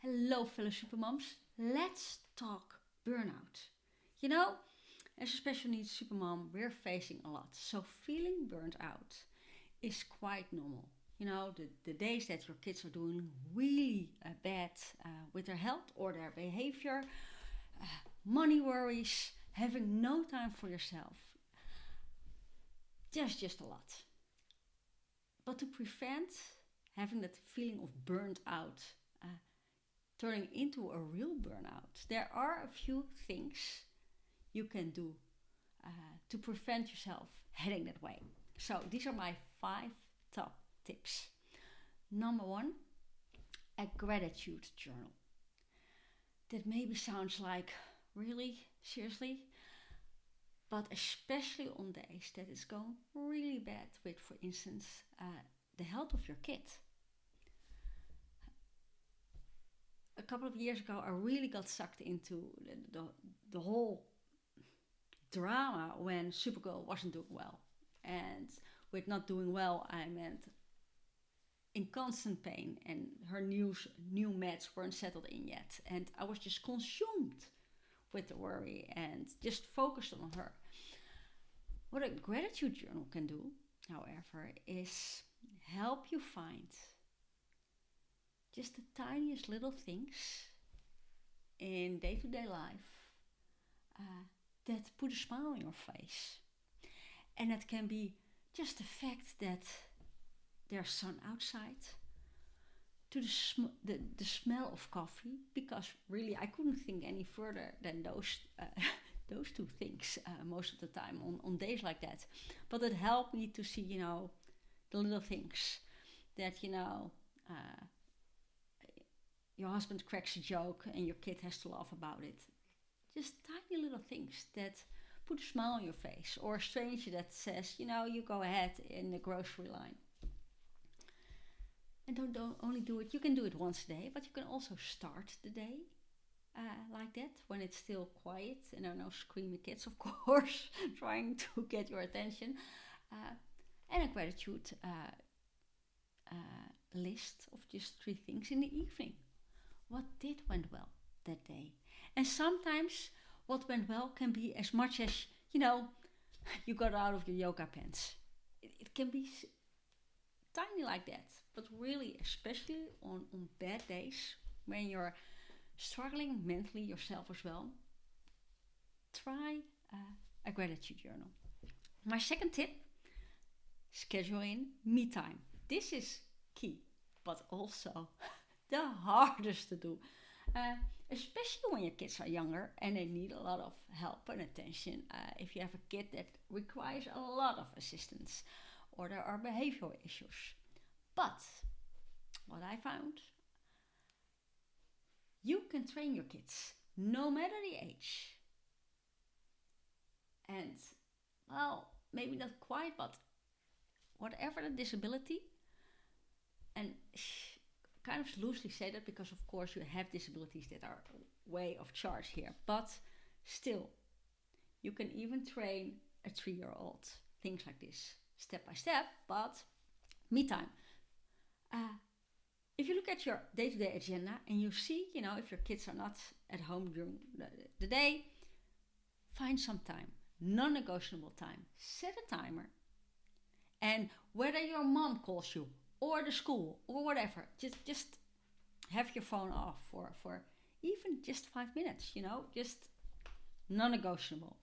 Hello, fellow supermoms. Let's talk burnout. As a special needs supermom, we're facing a lot. So feeling burnt out is quite normal. The days that your kids are doing really bad with their health or their behavior, money worries, having no time for yourself. There's just a lot. But to prevent having that feeling of burnt out turning into a real burnout, there are a few things you can do to prevent yourself heading that way. So these are my 5 top tips. Number 1, a gratitude journal. That maybe sounds like, really? Seriously? But especially on days that it's going really bad with, for instance, the health of your kid. A couple of years ago, I really got sucked into the whole drama when Supergirl wasn't doing well. And with not doing well, I meant in constant pain, and her new meds weren't settled in yet. And I was just consumed with the worry and just focused on her. What a gratitude journal can do, however, is help you find just the tiniest little things in day-to-day life that put a smile on your face. And that can be just the fact that there's sun outside, to the smell of coffee, because really I couldn't think any further than those two things most of the time on days like that. But it helped me to see, the little things that, your husband cracks a joke and your kid has to laugh about it. Just tiny little things that put a smile on your face, or a stranger that says, you go ahead in the grocery line. And don't only do it, you can do it once a day, but you can also start the day like that when it's still quiet and there are no screaming kids, of course, trying to get your attention. And a gratitude list of just 3 things in the evening. What went well that day? And sometimes what went well can be as much as, you got out of your yoga pants. It can be tiny like that, but really, especially on bad days when you're struggling mentally yourself as well, try a gratitude journal. My second tip, schedule in me time. This is key, but also the hardest to do, especially when your kids are younger and they need a lot of help and attention. If you have a kid that requires a lot of assistance, or there are behavioral issues. But what I found, you can train your kids no matter the age. And, well, maybe not quite, but whatever the disability, and kind of loosely say that because of course you have disabilities that are way of charge here, but still, you can even train a 3-year-old, things like this, step by step. But me time. If you look at your day-to-day agenda and you see, if your kids are not at home during the day, find some time, non-negotiable time, set a timer. And whether your mom calls you or the school or whatever, just have your phone off for even just 5 minutes, just non-negotiable,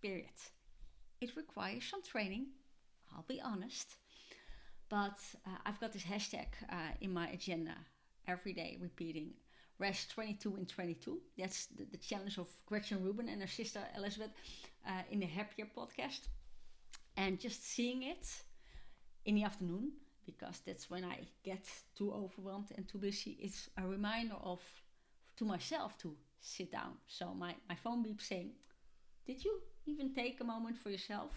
period. It requires some training, I'll be honest, but I've got this hashtag in my agenda every day repeating rest 22 in 22. That's the challenge of Gretchen Rubin and her sister Elizabeth in the Happier podcast. And just seeing it in the afternoon, because that's when I get too overwhelmed and too busy, it's a reminder to myself to sit down. So my phone beeps saying, did you even take a moment for yourself?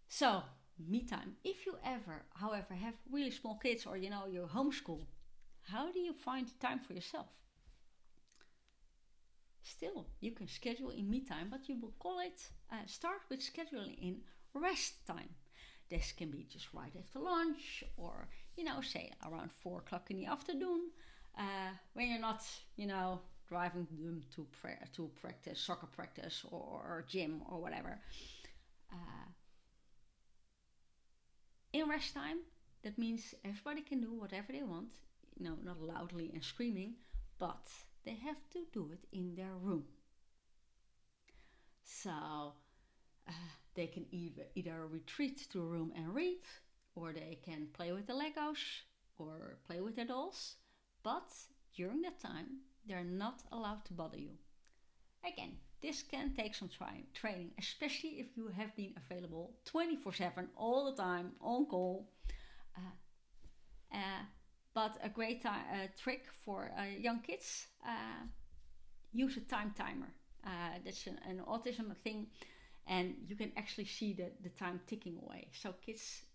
So, me time. If you ever, however, have really small kids, or you homeschool, how do you find time for yourself? Still, you can schedule in me time, but you will call it, start with scheduling in rest time. This can be just right after lunch, or say around 4 o'clock in the afternoon. when you're not, driving them to practice, soccer practice or gym or whatever. Uh, in rest time, that means everybody can do whatever they want, not loudly and screaming, but they have to do it in their room. So they can either retreat to a room and read, or they can play with the Legos or play with their dolls. But during that time, they're not allowed to bother you. Again, this can take some training, especially if you have been available 24/7 all the time on call. But a great trick for young kids, use a time timer. That's an autism thing, and you can actually see the time ticking away. So kids,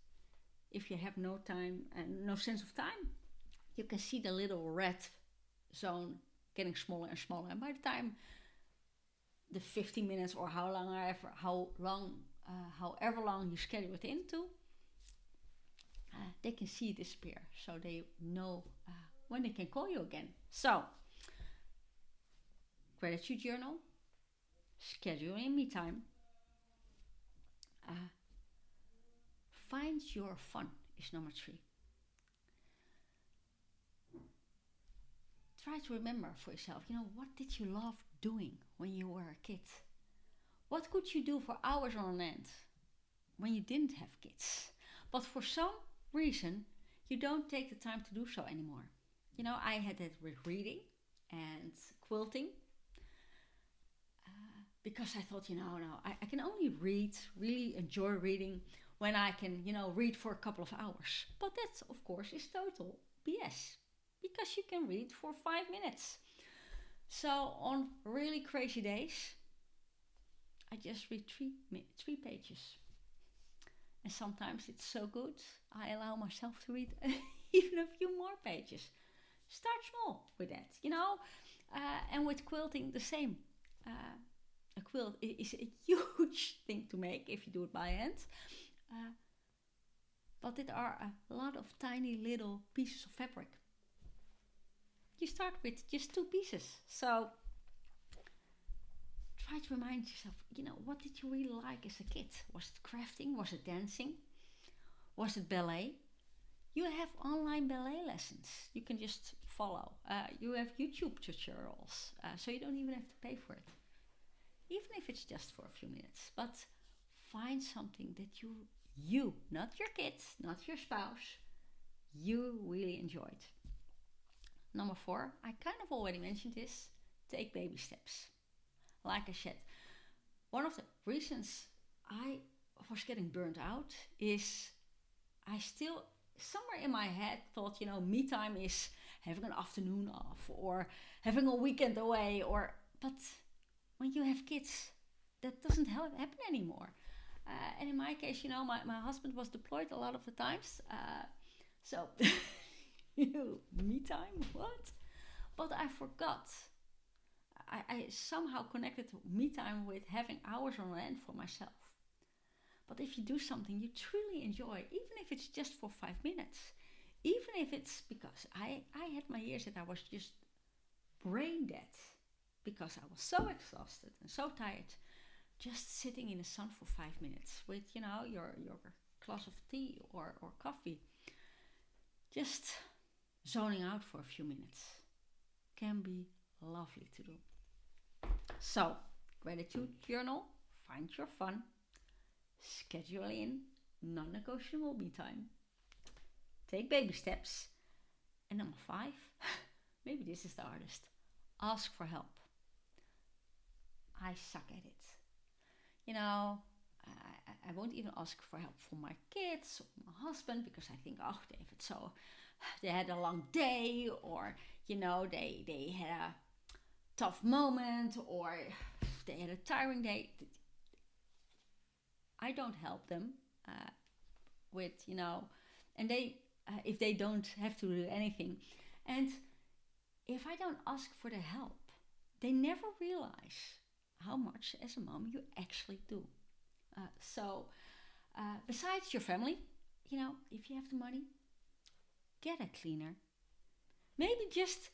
if you have no time and no sense of time, you can see the little red zone getting smaller and smaller. And by the time the 15 minutes or however long you schedule it into, they can see it disappear. So they know when they can call you again. So, gratitude journal, scheduling me time, find your fun is number 3. Try to remember for yourself, what did you love doing when you were a kid? What could you do for hours on end when you didn't have kids? But for some reason, you don't take the time to do so anymore. I had that with reading and quilting, because I thought, no, I can only really enjoy reading when I can, read for a couple of hours. But that, of course, is total BS, because you can read for 5 minutes. So on really crazy days, I just read 3 pages. And sometimes it's so good, I allow myself to read even a few more pages. Start small with that, and with quilting, the same. A quilt is a huge thing to make if you do it by hand. But there are a lot of tiny little pieces of fabric. You start with just 2 pieces. So try to remind yourself, what did you really like as a kid? Was it crafting? Was it dancing? Was it ballet? You have online ballet lessons. You can just follow. You have YouTube tutorials, so you don't even have to pay for it. Even if it's just for a few minutes. But find something that you, not your kids, not your spouse, you really enjoyed. Number 4, I kind of already mentioned this, take baby steps. Like I said, one of the reasons I was getting burnt out is I still, somewhere in my head, thought, me time is having an afternoon off or having a weekend away. But when you have kids, that doesn't happen anymore. And in my case, my husband was deployed a lot of the times. So, me time, what? But I forgot. I somehow connected me time with having hours on end for myself. But if you do something you truly enjoy, even if it's just for 5 minutes, even if it's because I had my years that I was just brain dead because I was so exhausted and so tired, just sitting in the sun for 5 minutes with, your glass of tea or coffee, just zoning out for a few minutes can be lovely to do. So, gratitude journal, find your fun, schedule in non-negotiable me time, take baby steps, and number 5, maybe this is the hardest, ask for help. I suck at it. I won't even ask for help from my kids or my husband because I think, they had a long day, or they had a tough moment, or they had a tiring day. I don't help them with, and they, if they don't have to do anything. And if I don't ask for the help, they never realize how much as a mom you actually do. So besides your family, if you have the money, get a cleaner. Maybe just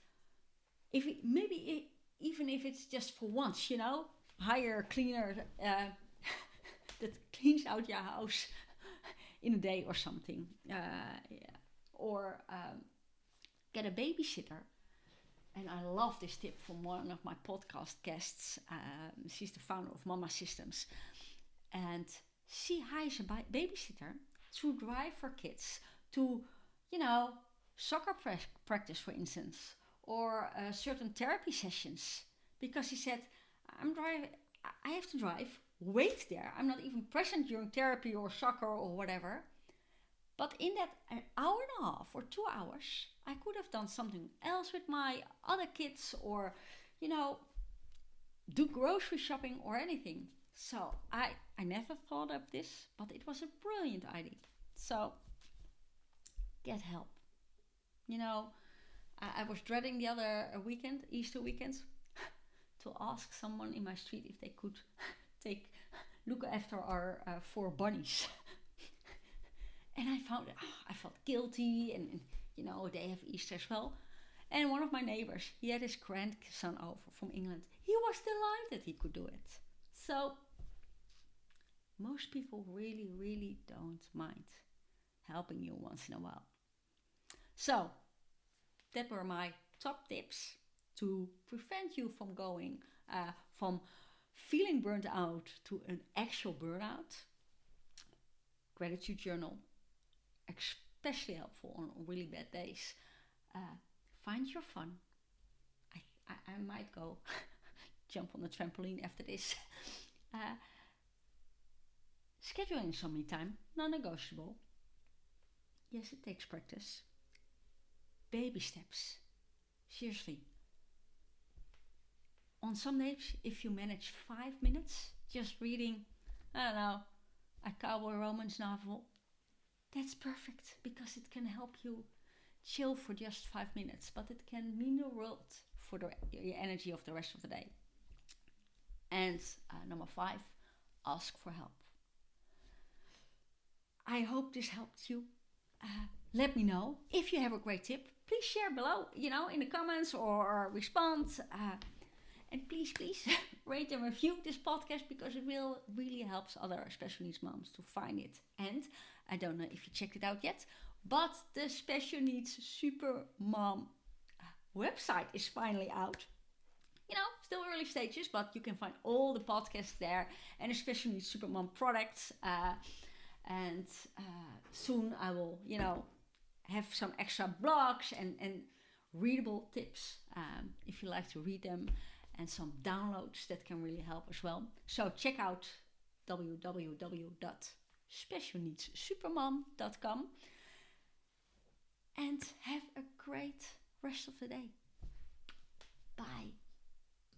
Even if it's just for once, hire a cleaner that cleans out your house in a day or something, or get a babysitter. And I love this tip from one of my podcast guests. She's the founder of Momma Systems, and she hires a babysitter to drive her kids to, soccer practice, for instance, or certain therapy sessions, because he said, I have to drive, wait there. I'm not even present during therapy or soccer or whatever. But in that an hour and a half or 2 hours, I could have done something else with my other kids, or, do grocery shopping or anything. So I never thought of this, but it was a brilliant idea. So get help. I was dreading the other weekend, Easter weekend, to ask someone in my street if they could look after our 4 bunnies. And I felt guilty, and they have Easter as well. And one of my neighbors, he had his grandson over from England. He was delighted he could do it. So most people really, really don't mind helping you once in a while. So that were my top tips to prevent you from going from feeling burnt out to an actual burnout. Gratitude journal, especially helpful on really bad days. Find your fun. I might go jump on the trampoline after this. Scheduling some me time, non-negotiable. Yes, it takes practice. Baby steps. Seriously. On some days, if you manage 5 minutes just reading, a cowboy romance novel, that's perfect, because it can help you chill for just 5 minutes, but it can mean the world for your energy of the rest of the day. And number 5, ask for help. I hope this helped you. Let me know if you have a great tip. Please share below, in the comments, or respond. And please rate and review this podcast, because it will really helps other special needs moms to find it. And I don't know if you checked it out yet, but the Special Needs Supermom website is finally out. Still early stages, but you can find all the podcasts there, and the Special Needs Supermom products. And soon I will, have some extra blogs and readable tips if you like to read them, and some downloads that can really help as well. So check out www.specialneedsupermom.com, and have a great rest of the day. Bye.